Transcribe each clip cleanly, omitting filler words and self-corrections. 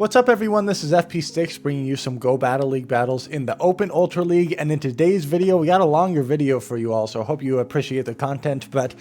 What's up everyone, this is FP Sticks bringing you some Go Battle League battles in the Open Ultra League, and in today's video we got a longer video for you all, so I hope you appreciate the content. But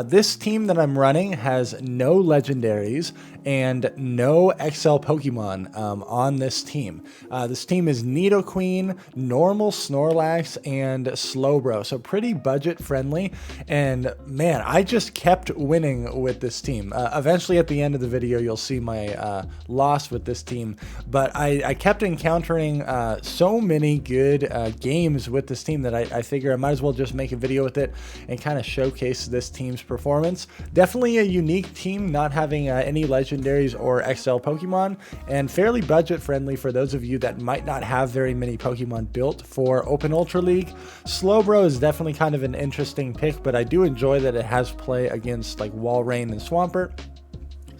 this team that I'm running has no legendaries and no XL Pokemon on this team. This team is Nidoqueen, normal Snorlax, and Slowbro, so pretty budget friendly, and man, I just kept winning with this team. Eventually at the end of the video you'll see my loss with this team, but I kept encountering so many good games with this team that I figure I might as well just make a video with it and kind of showcase this team's performance. Definitely a unique team, not having any legendaries or XL Pokemon, and fairly budget friendly for those of you that might not have very many Pokemon built for Open Ultra League. Slowbro is definitely kind of an interesting pick, but I do enjoy that it has play against like Walrein and Swampert.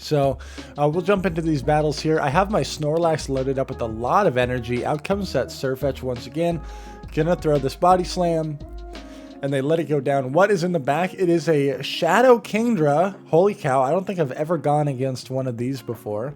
So we'll jump into these battles here. I have my Snorlax loaded up with a lot of energy. Out comes that Surfetch once again. Gonna throw this Body Slam, and they let it go down. What is in the back? It is a Shadow Kingdra. Holy cow, I don't think I've ever gone against one of these before.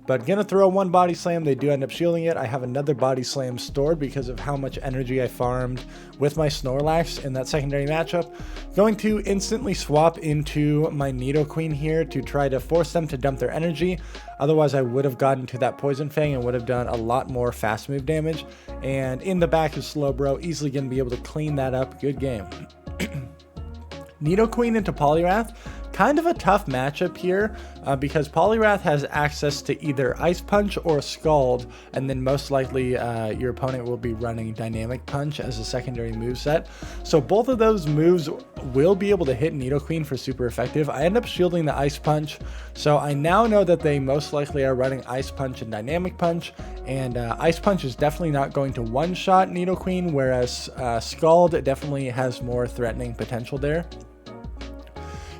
But gonna throw one Body Slam, they do end up shielding it. I have another Body Slam stored because of how much energy I farmed with my Snorlax in that secondary matchup. Going to instantly swap into my Nidoqueen here to try to force them to dump their energy. Otherwise I would have gotten to that Poison Fang and would have done a lot more fast move damage. And in the back is Slowbro, easily gonna be able to clean that up. Good game. Nidoqueen into Poliwrath. Kind of a tough matchup here because Poliwrath has access to either Ice Punch or Scald, and then most likely your opponent will be running Dynamic Punch as a secondary moveset. So both of those moves will be able to hit Nidoqueen for super effective. I end up shielding the Ice Punch, so I now know that they most likely are running Ice Punch and Dynamic Punch, and Ice Punch is definitely not going to one-shot Nidoqueen, whereas Scald definitely has more threatening potential there.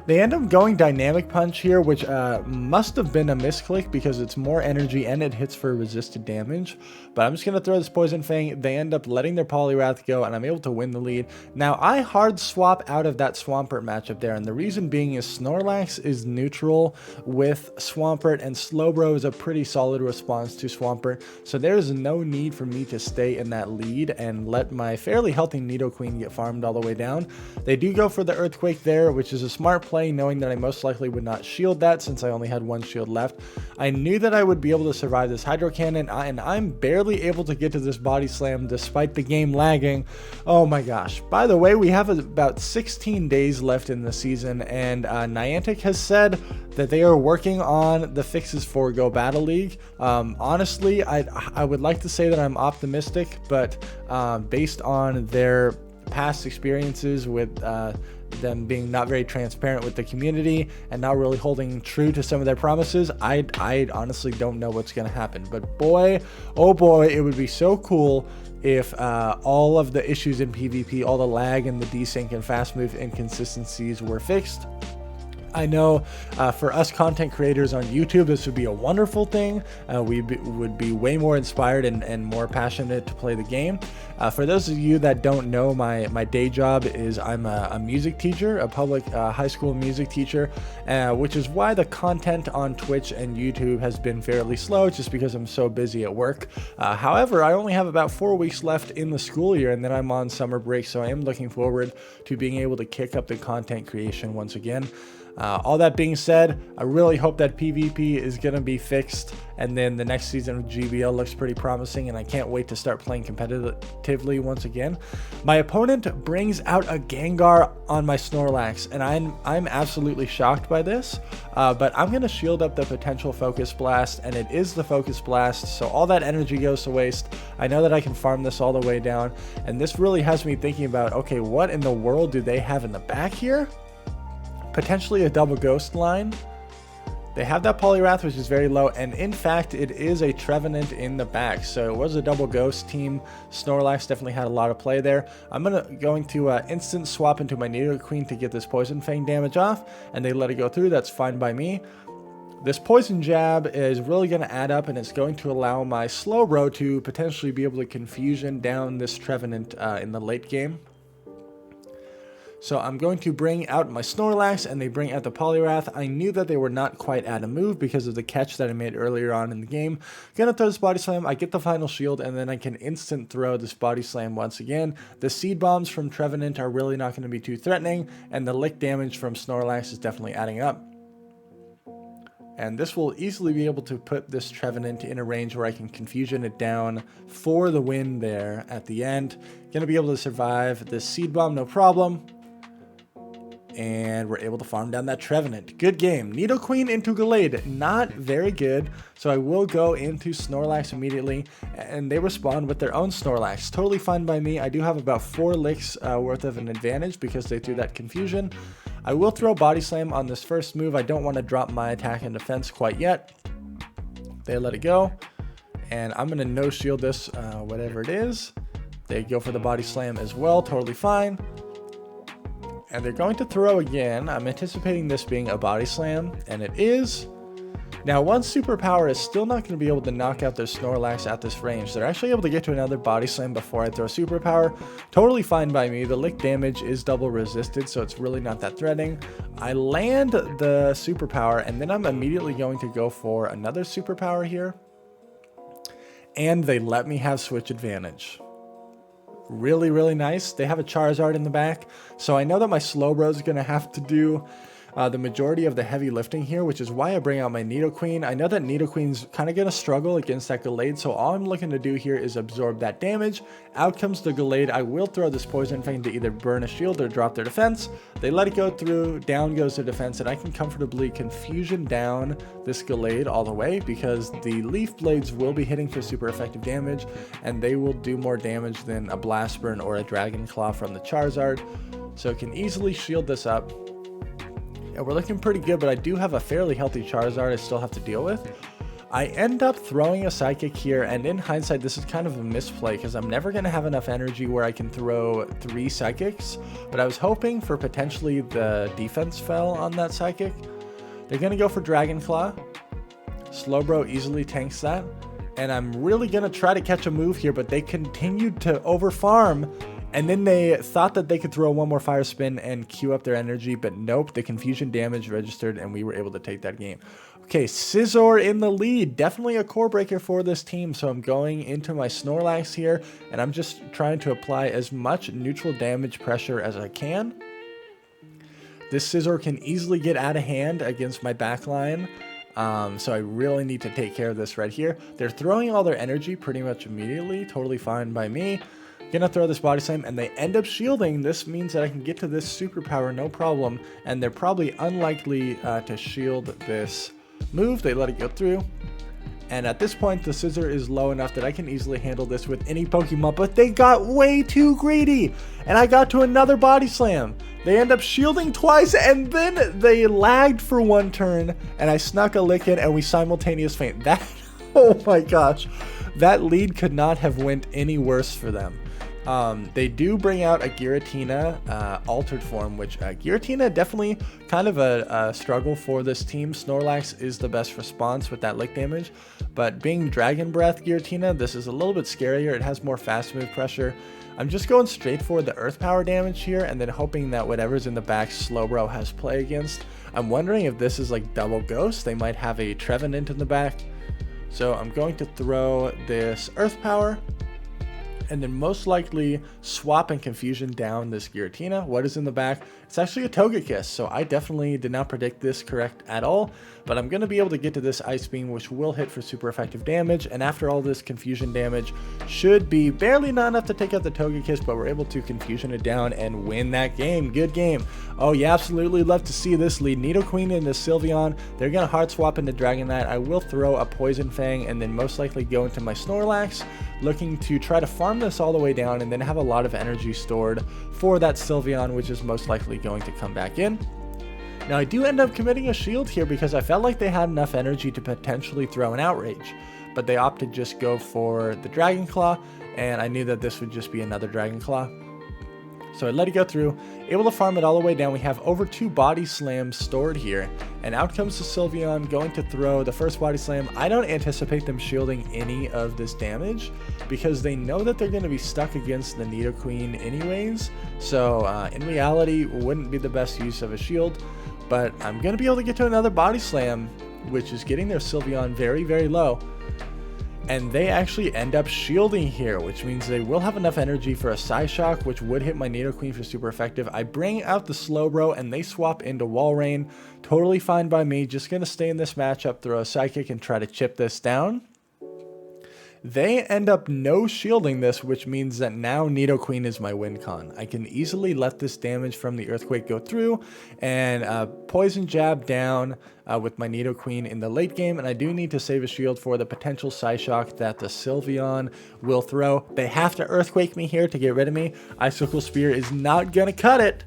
They end up going Dynamic Punch here, which must have been a misclick because it's more energy and it hits for resisted damage. But I'm just going to throw this Poison Fang. They end up letting their Poliwrath go, and I'm able to win the lead. Now, I hard swap out of that Swampert matchup there, and the reason being is Snorlax is neutral with Swampert, and Slowbro is a pretty solid response to Swampert. So there's no need for me to stay in that lead and let my fairly healthy Nidoqueen get farmed all the way down. They do go for the Earthquake there, which is a smart play, knowing that I most likely would not shield that since I only had one shield left. I knew that I would be able to survive this Hydro Cannon, and I'm barely able to get to this Body Slam despite the game lagging. Oh my gosh. By the way, we have about 16 days left in the season, and Niantic has said that they are working on the fixes for Go Battle League. Honestly, I would like to say that I'm optimistic, but based on their past experiences with them being not very transparent with the community and not really holding true to some of their promises, I honestly don't know what's going to happen. But boy, oh boy, it would be so cool if all of the issues in PvP, all the lag and the desync and fast move inconsistencies were fixed. I know for us content creators on YouTube, this would be a wonderful thing. We would be way more inspired and more passionate to play the game. For those of you that don't know, my day job is I'm a music teacher, a public high school music teacher, which is why the content on Twitch and YouTube has been fairly slow, just because I'm so busy at work. However, I only have about 4 weeks left in the school year, and then I'm on summer break, so I am looking forward to being able to kick up the content creation once again. All that being said, I really hope that PvP is going to be fixed, and then the next season of GBL looks pretty promising, and I can't wait to start playing competitively once again. My opponent brings out a Gengar on my Snorlax, and I'm absolutely shocked by this, but I'm going to shield up the potential Focus Blast, and it is the Focus Blast, so all that energy goes to waste. I know that I can farm this all the way down, and this really has me thinking about, okay, what in the world do they have in the back here? Potentially a double Ghost line. They have that Poliwrath, which is very low, and in fact it is a Trevenant in the back, so it was a double Ghost team. Snorlax definitely had a lot of play there. I'm going to instant swap into my Nidoqueen to get this Poison Fang damage off, and they let it go through. That's fine by me. This Poison Jab is really going to add up, and it's going to allow my Slowbro to potentially be able to confusion down this Trevenant in the late game. So I'm going to bring out my Snorlax, and they bring out the Poliwrath. I knew that they were not quite at a move because of the catch that I made earlier on in the game. Gonna throw this Body Slam, I get the final shield, and then I can instant throw this Body Slam once again. The Seed Bombs from Trevenant are really not going to be too threatening, and the lick damage from Snorlax is definitely adding up. And this will easily be able to put this Trevenant in a range where I can Confusion it down for the win there at the end. Gonna be able to survive this Seed Bomb, no problem. And we're able to farm down that Trevenant. Good game. Nidoqueen into Gallade, not very good. So I will go into Snorlax immediately, and they respond with their own Snorlax. Totally fine by me. I do have about 4 licks worth of an advantage because they threw that Confusion. I will throw Body Slam on this first move. I don't want to drop my attack and defense quite yet. They let it go, and I'm going to no shield this, whatever it is. They go for the Body Slam as well, totally fine. And they're going to throw again. I'm anticipating this being a Body Slam, and it is. Now, one superpower is still not going to be able to knock out their Snorlax at this range. They're actually able to get to another Body Slam before I throw superpower. Totally fine by me. The lick damage is double resisted, so it's really not that threatening. I land the superpower, and then I'm immediately going to go for another superpower here. And they let me have switch advantage. Really, really nice. They have a Charizard in the back, so I know that my Slowbro is going to have to do the majority of the heavy lifting here, which is why I bring out my Nidoqueen. I know that Nidoqueen's kind of going to struggle against that Gallade, so all I'm looking to do here is absorb that damage. Out comes the Gallade. I will throw this Poison Fang to either burn a shield or drop their defense. They let it go through, down goes their defense, and I can comfortably Confusion down this Gallade all the way because the Leaf Blades will be hitting for super effective damage, and they will do more damage than a Blast Burn or a Dragon Claw from the Charizard. So it can easily shield this up. Yeah, we're looking pretty good, but I do have a fairly healthy Charizard I still have to deal with. I end up throwing a Psychic here, and in hindsight, this is kind of a misplay because I'm never going to have enough energy where I can throw 3 Psychics, but I was hoping for potentially the defense fell on that Psychic. They're going to go for Dragon Claw. Slowbro easily tanks that, and I'm really going to try to catch a move here, but they continued to overfarm. And then they thought that they could throw one more Fire Spin and queue up their energy, but nope, the Confusion damage registered, and we were able to take that game. Okay, Scizor in the lead. Definitely a core breaker for this team, so I'm going into my Snorlax here, and I'm just trying to apply as much neutral damage pressure as I can. This Scizor can easily get out of hand against my backline, so I really need to take care of this right here. They're throwing all their energy pretty much immediately, totally fine by me. Gonna throw this Body Slam, and they end up shielding. This means that I can get to this superpower no problem, and they're probably unlikely to shield this move. They let it go through, and at this point the Scizor is low enough that I can easily handle this with any Pokemon, but they got way too greedy, and I got to another Body Slam. They end up shielding twice, and then they lagged for 1 turn, and I snuck a lick in, and we simultaneous faint. That, oh my gosh, that lead could not have went any worse for them. They do bring out a Giratina altered form, which Giratina definitely kind of a struggle for this team. Snorlax is the best response with that lick damage, but being Dragon Breath Giratina, this is a little bit scarier. It has more fast move pressure. I'm just going straight for the Earth Power damage here, and then hoping that whatever's in the back Slowbro has play against. I'm wondering if this is like double Ghost. They might have a Trevenant in the back. So I'm going to throw this Earth Power, and then most likely swap and Confusion down this Giratina. What is in the back? It's actually a Togekiss, so I definitely did not predict this correct at all, but I'm going to be able to get to this Ice Beam, which will hit for super effective damage, and after all this Confusion damage, should be barely not enough to take out the Togekiss, but we're able to Confusion it down and win that game. Good game. Oh, you absolutely love to see this lead. Nidoqueen into Sylveon. They're going to hard swap into Dragonite. I will throw a Poison Fang and then most likely go into my Snorlax, looking to try to farm this all the way down and then have a lot of energy stored for that Sylveon, which is most likely going to come back in. Now I do end up committing a shield here because I felt like they had enough energy to potentially throw an Outrage, but they opted just go for the Dragon Claw, and I knew that this would just be another Dragon Claw. So I let it go through, able to farm it all the way down. We have over 2 body slams stored here. And out comes the Sylveon, going to throw the first body slam. I don't anticipate them shielding any of this damage because they know that they're going to be stuck against the Nidoqueen anyways. So in reality, wouldn't be the best use of a shield. But I'm going to be able to get to another body slam, which is getting their Sylveon very, very low. And they actually end up shielding here, which means they will have enough energy for a Psyshock, which would hit my Nidoqueen for super effective. I bring out the Slowbro, and they swap into Walrein. Totally fine by me. Just going to stay in this matchup, throw a Psychic, and try to chip this down. They end up no shielding this, which means that now Nidoqueen is my win con. I can easily let this damage from the Earthquake go through and Poison Jab down with my Nidoqueen in the late game. And I do need to save a shield for the potential Psyshock that the Sylveon will throw. They have to Earthquake me here to get rid of me. Icicle Spear is not going to cut it.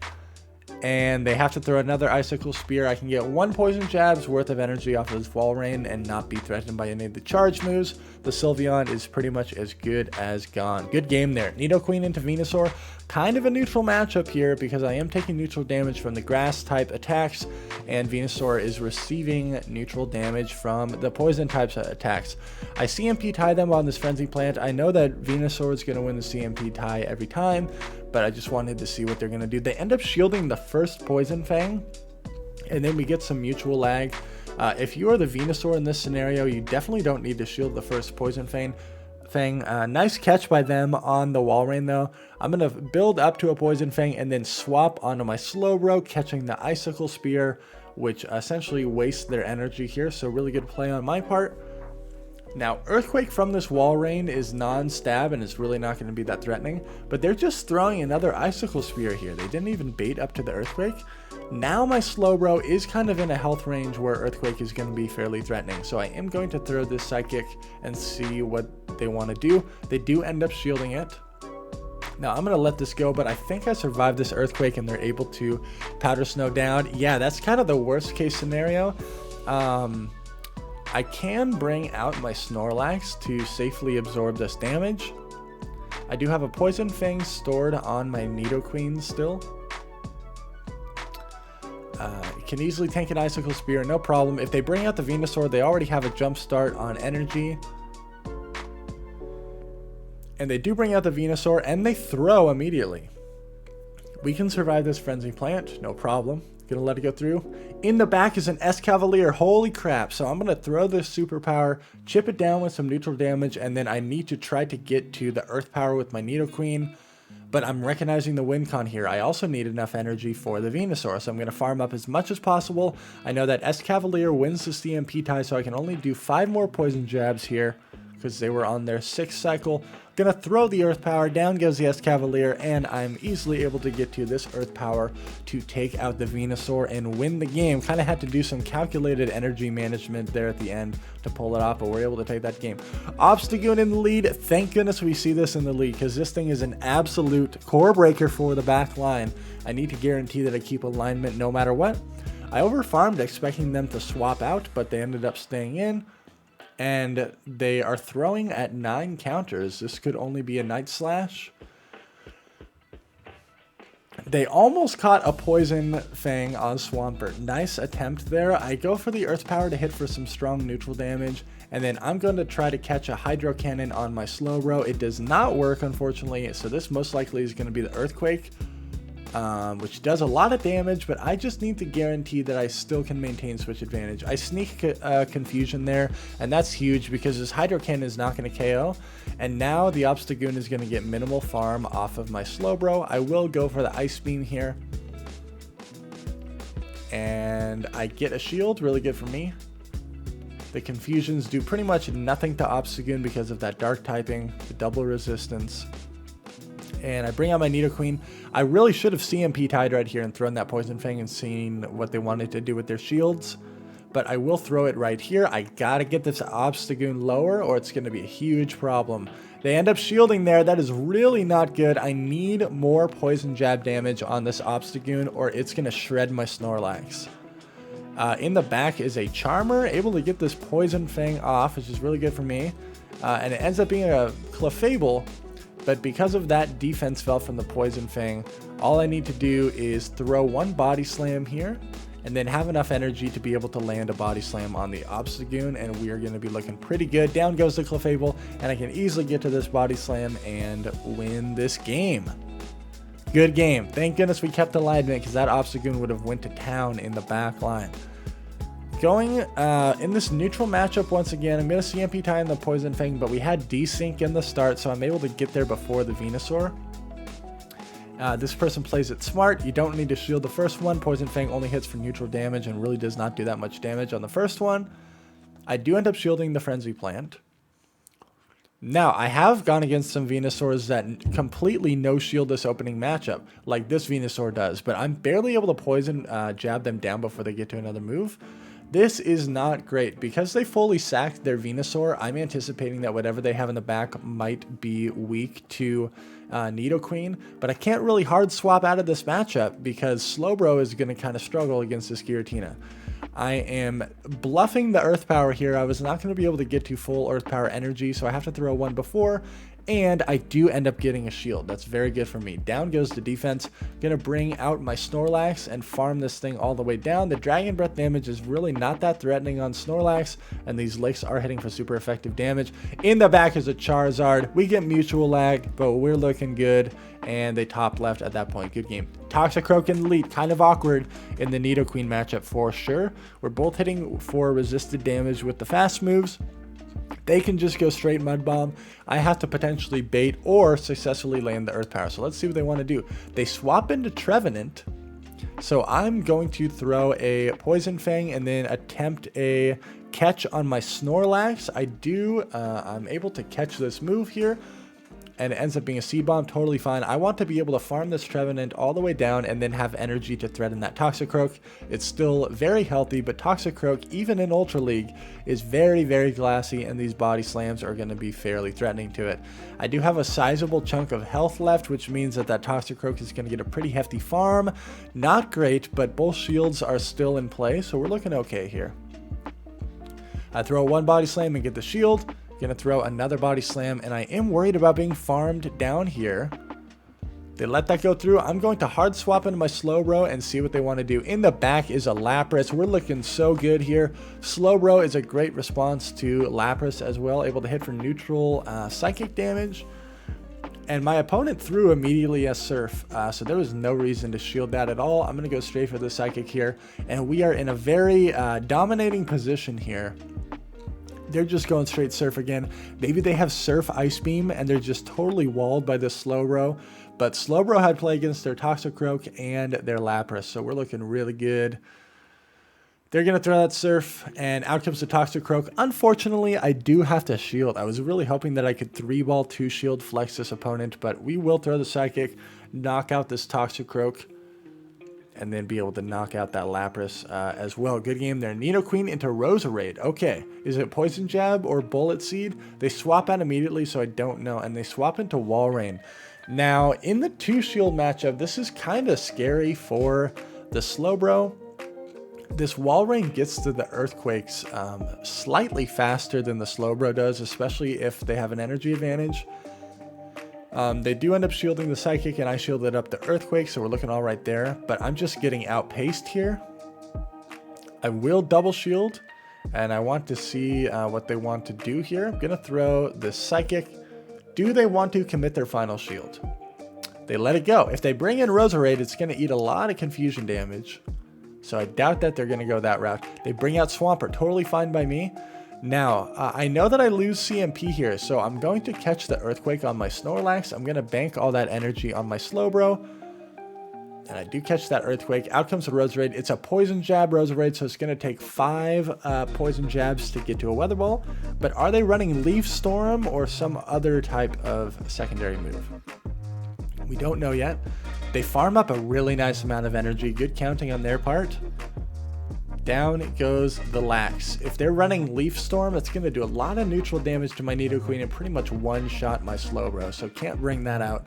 And they have to throw another Icicle Spear. I can get 1 Poison Jab's worth of energy off of this Walrein and not be threatened by any of the charge moves. The Sylveon is pretty much as good as gone. Good game there. Nidoqueen into Venusaur. Kind of a neutral matchup here because I am taking neutral damage from the grass type attacks and Venusaur is receiving neutral damage from the poison types attacks. I CMP tie them on this Frenzy Plant. I know that Venusaur is going to win the CMP tie every time, but I just wanted to see what they're going to do. They end up shielding the first Poison Fang, and then we get some mutual lag. If you are the Venusaur in this scenario, you definitely don't need to shield the first Poison Fang. Nice catch by them on the Walrein though. I'm going to build up to a Poison Fang and then swap onto my Slowbro, catching the Icicle Spear, which essentially wastes their energy here. So really good play on my part. Now, Earthquake from this Walrein is non-stab and it's really not going to be that threatening, but they're just throwing another Icicle Spear here. They didn't even bait up to the Earthquake. Now my Slowbro is kind of in a health range where Earthquake is going to be fairly threatening, so I am going to throw this Psychic and see what they want to do. They do end up shielding it. Now I'm going to let this go, but I think I survived this Earthquake and they're able to Powder Snow down. Yeah, that's kind of the worst case scenario. I can bring out my Snorlax to safely absorb this damage. I do have a Poison Fang stored on my Nidoqueen still. Can easily tank an Icicle Spear, no problem. If they bring out the Venusaur, they already have a jump start on energy. And they do bring out the Venusaur, and they throw immediately. We can survive this Frenzy Plant, no problem. Gonna let it go through. In the back is an Escavalier, holy crap. So I'm gonna throw this superpower, chip it down with some neutral damage, and then I need to try to get to the Earth Power with my Nidoqueen. But I'm recognizing the win con here. I also need enough energy for the Venusaur, so I'm going to farm up as much as possible. I know that Escavalier wins the CMP tie, so I can only do 5 more Poison Jabs here because they were on their 6th cycle. Gonna throw the Earth Power, down goes the Escavalier, and I'm easily able to get to this Earth Power to take out the Venusaur and win the game. Kind of had to do some calculated energy management there at the end to pull it off, but we're able to take that game. Obstagoon in the lead. Thank goodness we see this in the lead because this thing is an absolute core breaker for the back line. I need to guarantee that I keep alignment no matter what. I overfarmed expecting them to swap out, but they ended up staying in. And they are throwing at 9 counters. This could only be a Night Slash. They almost caught a Poison Fang on Swampert. Nice attempt there. I go for the Earth Power to hit for some strong neutral damage. And then I'm going to try to catch a Hydro Cannon on my Slowbro. It does not work, unfortunately. So this most likely is going to be the Earthquake. Which does a lot of damage, but I just need to guarantee that I still can maintain switch advantage. I sneak Confusion there, and that's huge because this Hydro Cannon is not going to KO. And now the Obstagoon is going to get minimal farm off of my Slowbro. I will go for the Ice Beam here. And I get a shield, really good for me. The Confusions do pretty much nothing to Obstagoon because of that Dark typing, the double resistance. And I bring out my Nidoqueen. I really should have CMP tied right here and thrown that Poison Fang and seen what they wanted to do with their shields. But I will throw it right here. I gotta get this Obstagoon lower or it's gonna be a huge problem. They end up shielding there. That is really not good. I need more Poison Jab damage on this Obstagoon or it's gonna shred my Snorlax. In the back is a Charmer, able to get this Poison Fang off, which is really good for me. And it ends up being a Clefable. But because of that defense fell from the Poison Fang, All I need to do is throw one body slam here, and then have enough energy to be able to land a body slam on the Obstagoon, and we are going to be looking pretty good. Down goes the Clefable, and I can easily get to this body slam and win this game. Good game. Thank goodness we kept alignment, because that Obstagoon would have went to town in the back line. Going in this neutral matchup once again, I'm going to CMP tie in the Poison Fang, but we had desync in the start, so I'm able to get there before the Venusaur. This person plays it smart. You don't need to shield the first one. Poison Fang only hits for neutral damage and really does not do that much damage on the first one. I do end up shielding the Frenzy Plant. Now, I have gone against some Venusaurs that completely no-shield this opening matchup, like this Venusaur does, but I'm barely able to poison jab them down before they get to another move. This is not great. Because they fully sacked their Venusaur, I'm anticipating that whatever they have in the back might be weak to Nidoqueen, but I can't really hard swap out of this matchup because Slowbro is going to kind of struggle against this Giratina. I am bluffing the Earth Power here. I was not going to be able to get to full Earth Power energy, so I have to throw one before, and I do end up getting a shield. That's very good for me. Down goes the defense. Going to bring out my Snorlax and farm this thing all the way down. The Dragon Breath damage is really not that threatening on Snorlax, and these licks are hitting for super effective damage. In the back is a Charizard. We get mutual lag, but we're looking good, and they top left at that point. Good game. Toxicroak in the lead. Kind of awkward in the Nidoqueen matchup for sure. We're both hitting for resisted damage with the fast moves. They can just go straight Mud Bomb. I have to potentially bait or successfully land the Earth Power. So let's see what they want to do. They swap into Trevenant. So I'm going to throw a Poison Fang and then attempt a catch on my Snorlax. I'm able to catch this move here, and it ends up being a Seed Bomb. Totally fine. I want to be able to farm this Trevenant all the way down and then have energy to threaten that Toxicroak. It's still very healthy, but Toxicroak, even in Ultra League, is very, very glassy, and these body slams are going to be fairly threatening to it. I do have a sizable chunk of health left, which means that Toxicroak is going to get a pretty hefty farm. Not great, but both shields are still in play, so we're looking okay here. I throw one body slam and get the shield. Gonna throw another body slam, and I am worried about being farmed down here. They let that go through. I'm going to hard swap into my Slowbro and see what they want to do. In the back is a Lapras. We're looking so good here. Slowbro is a great response to Lapras as well, able to hit for neutral psychic damage. And my opponent threw immediately a Surf, so there was no reason to shield that at all. I'm going to go straight for the Psychic here, and we are in a very dominating position here. They're just going straight Surf again. Maybe they have Surf Ice Beam and they're just totally walled by this Slowbro. But Slowbro had play against their Toxicroak and their Lapras, so we're looking really good. They're going to throw that Surf, and out comes the Toxicroak. Unfortunately, I do have to shield. I was really hoping that I could 3-ball 2-shield flex this opponent, but we will throw the Psychic, knock out this Toxicroak, and then be able to knock out that Lapras as well. Good game there. Nidoqueen into Roserade. Okay, is it Poison Jab or Bullet Seed? They swap out immediately, so I don't know, and they swap into Walrein. Now, in the 2-shield matchup, this is kind of scary for the Slowbro. This Walrein gets to the Earthquakes slightly faster than the Slowbro does, especially if they have an energy advantage. They do end up shielding the Psychic, and I shielded up the Earthquake, so we're looking all right there. But I'm just getting outpaced here. I will double shield, and I want to see what they want to do here. I'm going to throw the Psychic. Do they want to commit their final shield? They let it go. If they bring in Roserade, it's going to eat a lot of confusion damage. So I doubt that they're going to go that route. They bring out Swampert. Totally fine by me. Now, I know that I lose CMP here, so I'm going to catch the Earthquake on my Snorlax. I'm going to bank all that energy on my Slowbro. And I do catch that Earthquake. Out comes the Roserade. It's a Poison Jab Roserade, so it's going to take 5 Poison Jabs to get to a Weather Ball. But are they running Leaf Storm or some other type of secondary move? We don't know yet. They farm up a really nice amount of energy. Good counting on their part. Down goes the Lax. If they're running Leaf Storm, that's going to do a lot of neutral damage to my Nidoqueen and pretty much one-shot my Slowbro. So can't bring that out.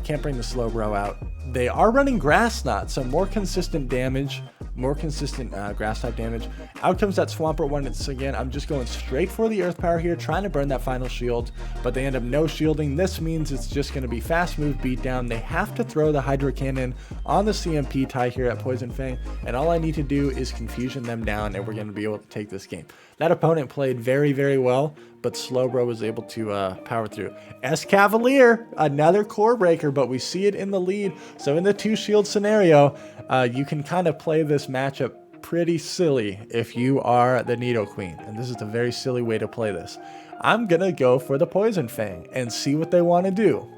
Can't bring the Slowbro out. They are running Grass Knot, so more consistent damage, more consistent grass type damage. Out comes that Swampert once again. I'm just going straight for the Earth Power here, trying to burn that final shield, but they end up no shielding. This means it's just going to be fast move beat down. They have to throw the Hydro Cannon on the CMP tie here at Poison Fang, and all I need to do is confusion them down, and we're going to be able to take this game. That opponent played very, very well, but Slowbro was able to power through. Cavalier, another core breaker, but we see it in the lead. So in the 2-shield scenario, you can kind of play this matchup pretty silly if you are the Nidoqueen, and this is a very silly way to play this. I'm going to go for the Poison Fang and see what they want to do.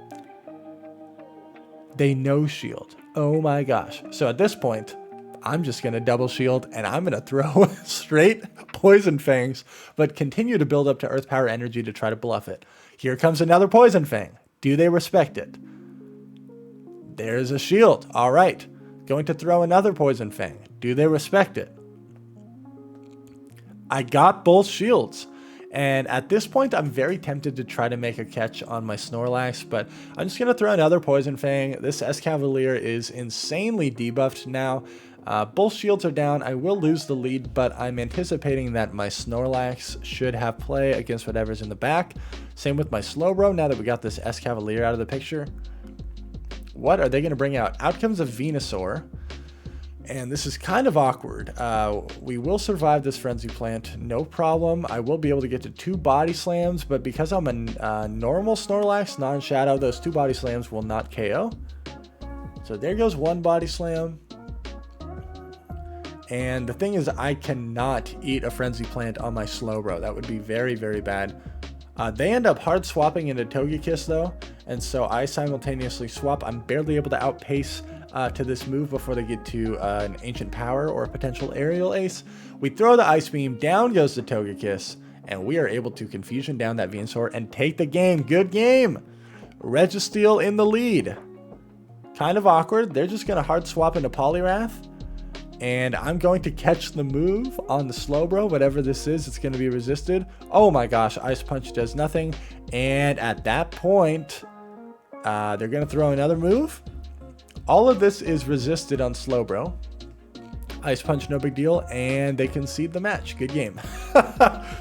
They no shield. Oh my gosh. So at this point, I'm just going to double shield, and I'm going to throw straight Poison Fangs, but continue to build up to Earth Power energy to try to bluff it. Here comes another Poison Fang. Do they respect it? There's a shield. All right. Going to throw another Poison Fang. Do they respect it? I got both shields. And at this point, I'm very tempted to try to make a catch on my Snorlax, but I'm just going to throw another Poison Fang. This Cavalier is insanely debuffed now. Both shields are down. I will lose the lead, but I'm anticipating that my Snorlax should have play against whatever's in the back. Same with my Slowbro now that we got this Cavalier out of the picture. What are they going to bring out? Out comes a Venusaur. And this is kind of awkward. We will survive this Frenzy Plant, no problem. I will be able to get to 2 Body Slams, but because I'm a normal Snorlax, non-Shadow, those 2 Body Slams will not KO. So there goes 1 Body Slam. And the thing is, I cannot eat a Frenzy Plant on my Slowbro. That would be very, very bad. They end up hard swapping into Togekiss though, and so I simultaneously swap. I'm barely able to outpace to this move before they get to an Ancient Power or a potential Aerial Ace. We throw the Ice Beam, down goes the Togekiss, and we are able to confusion down that Venusaur and take the game. Good game! Registeel in the lead. Kind of awkward. They're just going to hard swap into Poliwrath. And I'm going to catch the move on the Slowbro. Whatever this is, it's going to be resisted. Oh my gosh, Ice Punch does nothing. And at that point, they're going to throw another move. All of this is resisted on Slowbro. Ice Punch, no big deal. And they concede the match. Good game.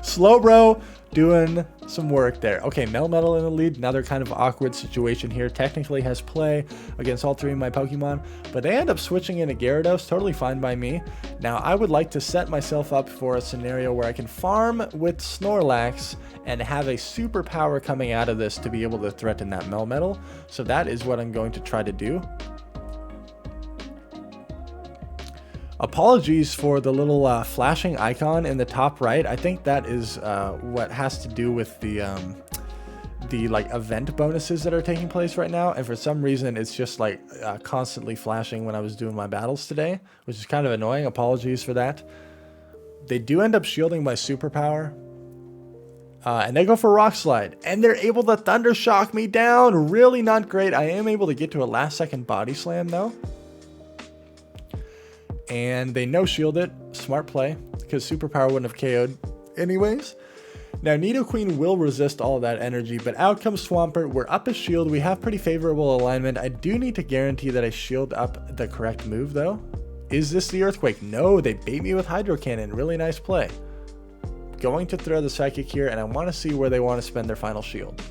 Slowbro doing some work there. Okay, Melmetal in the lead. Another kind of awkward situation here. Technically has play against all 3 of my Pokemon, but they end up switching into Gyarados. Totally fine by me. Now, I would like to set myself up for a scenario where I can farm with Snorlax and have a superpower coming out of this to be able to threaten that Melmetal. So that is what I'm going to try to do. Apologies for the little flashing icon in the top right. I think that is what has to do with the like event bonuses that are taking place right now, and for some reason it's just like constantly flashing when I was doing my battles today, which is kind of annoying. Apologies for that. They do end up shielding my superpower, and they go for Rock Slide, and they're able to Thunder Shock me down. Really not great. I am able to get to a last second Body Slam though. And they no-shield it. Smart play, because Superpower wouldn't have KO'd anyways. Now, Nidoqueen will resist all of that energy, but out comes Swampert. We're up a shield. We have pretty favorable alignment. I do need to guarantee that I shield up the correct move, though. Is this the Earthquake? No, they bait me with Hydro Cannon. Really nice play. Going to throw the Psychic here, and I want to see where they want to spend their final shield.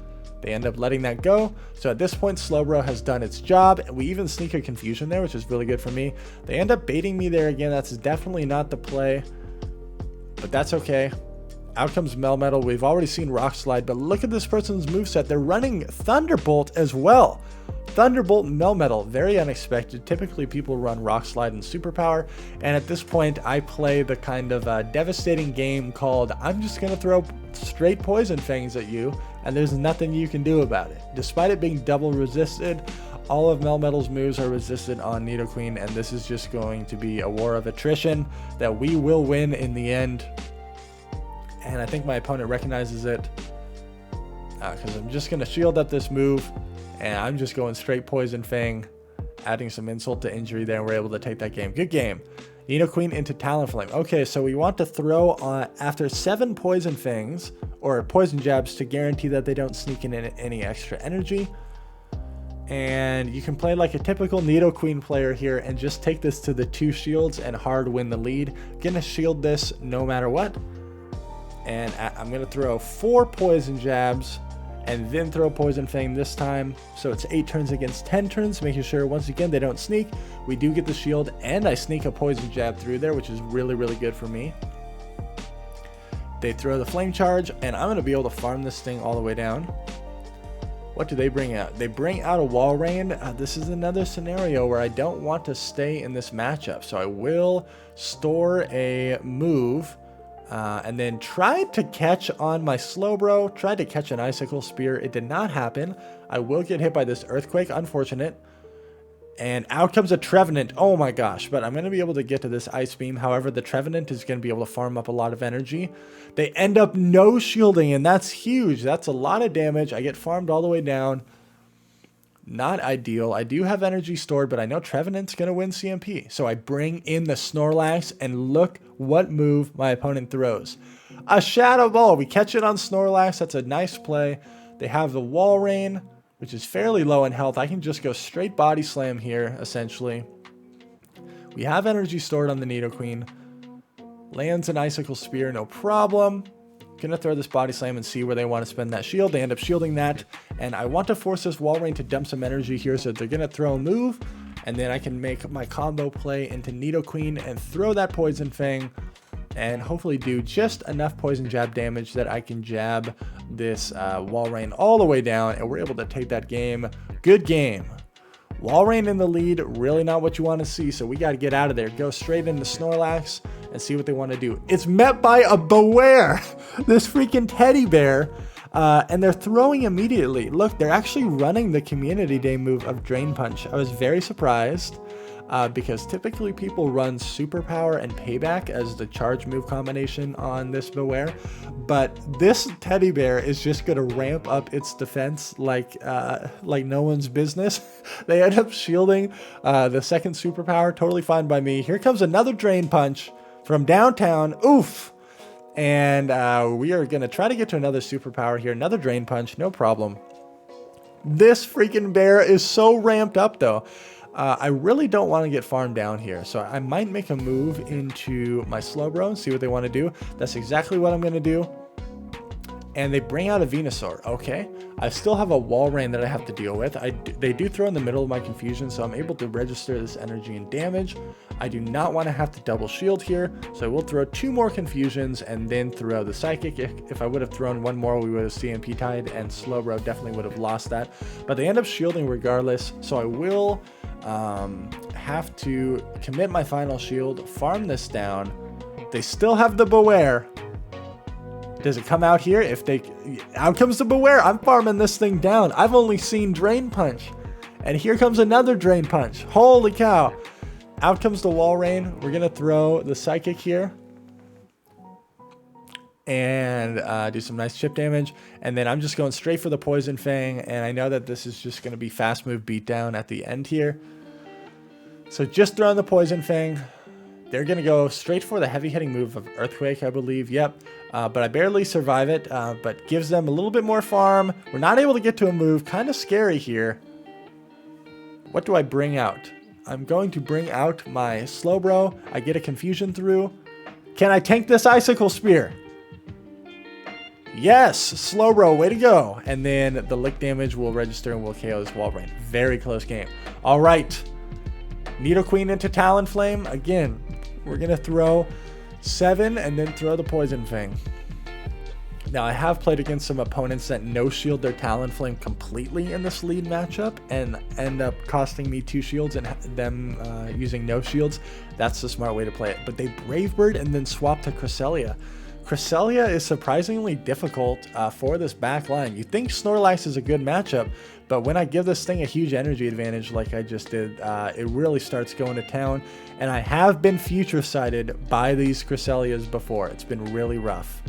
They end up letting that go. So at this point, Slowbro has done its job. We even sneak a Confusion there, which is really good for me. They end up baiting me there again. That's definitely not the play, but that's okay. Out comes Melmetal. We've already seen Rock Slide, but look at this person's moveset. They're running Thunderbolt as well. Thunderbolt and Melmetal, very unexpected. Typically people run Rock Slide and Superpower, and at this point I play the kind of devastating game called I'm just going to throw straight Poison Fangs at you, and there's nothing you can do about it. Despite it being double resisted, all of Melmetal's moves are resisted on Nidoqueen, and this is just going to be a war of attrition that we will win in the end. And I think my opponent recognizes it, because I'm just going to shield up this move, and I'm just going straight Poison Fang, adding some insult to injury there, and we're able to take that game. Good game. Nidoqueen into Talonflame. Okay, so we want to throw on after 7 Poison Fangs, or Poison Jabs, to guarantee that they don't sneak in any extra energy. And you can play like a typical Nidoqueen player here and just take this to the 2 shields and hard win the lead. Gonna shield this no matter what. And I'm gonna throw 4 poison jabs and then throw Poison Fang this time. So it's 8 turns against 10 turns, making sure once again they don't sneak. We do get the shield, and I sneak a poison jab through there, which is really, really good for me. They throw the flame charge, and I'm gonna be able to farm this thing all the way down. What do they bring out? They bring out a wall rain. This is another scenario where I don't want to stay in this matchup, so I will store a move. And then tried to catch on my Slowbro, tried to catch an Icicle Spear. It did not happen. I will get hit by this Earthquake, unfortunate. And out comes a Trevenant. Oh my gosh, but I'm going to be able to get to this Ice Beam. However, the Trevenant is going to be able to farm up a lot of energy. They end up no shielding, and that's huge. That's a lot of damage. I get farmed all the way down. Not ideal. I do have energy stored, but I know Trevenant's going to win CMP. So I bring in the Snorlax, and look what move my opponent throws. A Shadow Ball. We catch it on Snorlax. That's a nice play. They have the Wall Rain, which is fairly low in health. I can just go straight Body Slam here, essentially. We have energy stored on the Nidoqueen. Lands an Icicle Spear, no problem. Gonna throw this Body Slam and see where they want to spend that shield. They end up shielding that, and I want to force this Wall Rain to dump some energy here, so they're gonna throw a move, and then I can make my combo play into Nidoqueen and throw that Poison Fang, and hopefully do just enough Poison Jab damage that I can jab this Wall Rain all the way down, and we're able to take that game. Good game. Wall Rain in the lead, really not what you want to see, so we got to get out of there. Go straight into Snorlax and see what they want to do. It's met by a Beware, this freaking teddy bear, and they're throwing immediately. Look, they're actually running the Community Day move of Drain Punch. I was very surprised because typically people run Superpower and Payback as the charge move combination on this Beware, but this teddy bear is just going to ramp up its defense like no one's business. They end up shielding the second Superpower, totally fine by me. Here comes another Drain Punch from downtown. Oof. And we are going to try to get to another Superpower here. Another Drain Punch, no problem. This freaking bear is so ramped up, though. I really don't want to get farmed down here, so I might make a move into my Slowbro and see what they want to do. That's exactly what I'm going to do. And they bring out a Venusaur. Okay, I still have a Wall Rain that I have to deal with. They do throw in the middle of my confusion, so I'm able to register this energy and damage. I do not want to have to double shield here, so I will throw 2 more confusions and then throw the Psychic. If I would have thrown 1 more, we would have CMP tied, and Slowbro definitely would have lost that. But they end up shielding regardless, so I will have to commit my final shield, farm this down. They still have the Beware. Does it come out here? Out comes the Beware. I'm farming this thing down. I've only seen Drain Punch, and here comes another Drain Punch. Holy cow. Out comes the Wall Rain. We're gonna throw the Psychic here and do some nice chip damage, and then I'm just going straight for the Poison Fang, and I know that this is just going to be fast move beatdown at the end here. So just throwing the Poison Fang. They're going to go straight for the heavy hitting move of Earthquake, I believe. Yep. But I barely survive it, but gives them a little bit more farm. We're not able to get to a move. Kind of scary here. What do I bring out? I'm going to bring out my Slowbro. I get a confusion through. Can I tank this Icicle Spear? Yes, Slowbro, way to go. And then the lick damage will register and will KO this Wall Rain. Very close game. All right. Nidoqueen into Talonflame. Again, we're going to throw 7 and then throw the Poison Fang. Now, I have played against some opponents that no-shield their Talonflame completely in this lead matchup and end up costing me 2 shields and them using no shields. That's the smart way to play it. But they Brave Bird and then swap to Cresselia. Cresselia is surprisingly difficult for this back line. You think Snorlax is a good matchup, but when I give this thing a huge energy advantage like I just did, it really starts going to town. And I have been future sighted by these Cresselias before. It's been really rough.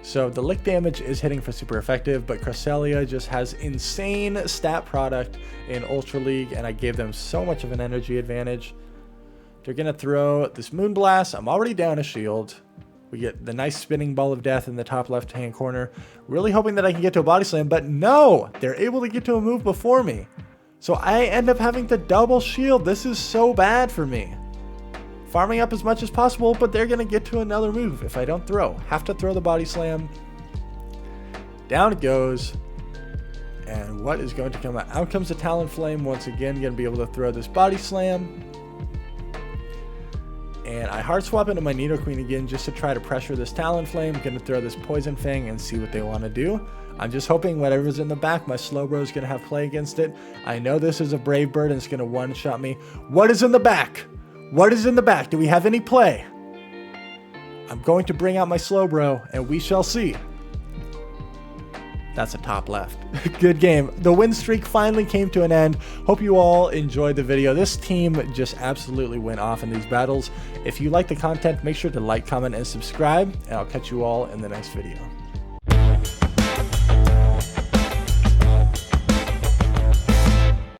So the lick damage is hitting for super effective, but Cresselia just has insane stat product in Ultra League, and I gave them so much of an energy advantage. They're going to throw this Moonblast. I'm already down a shield. We get the nice spinning ball of death in the top left-hand corner. Really hoping that I can get to a body slam, but no! They're able to get to a move before me. So I end up having to double shield. This is so bad for me. Farming up as much as possible, but they're going to get to another move if I don't throw. Have to throw the body slam. Down it goes. And what is going to come out? Out comes the Talonflame. Once again, going to be able to throw this body slam. And I hard swap into my Nidoqueen again just to try to pressure this Talonflame. Going to throw this Poison Fang and see what they want to do. I'm just hoping whatever's in the back, my Slowbro is going to have play against it. I know this is a Brave Bird and it's going to one-shot me. What is in the back? What is in the back? Do we have any play? I'm going to bring out my Slowbro and we shall see. That's a top left. Good game. The win streak finally came to an end. Hope you all enjoyed the video. This team just absolutely went off in these battles. If you like the content, make sure to like, comment, and subscribe, and I'll catch you all in the next video.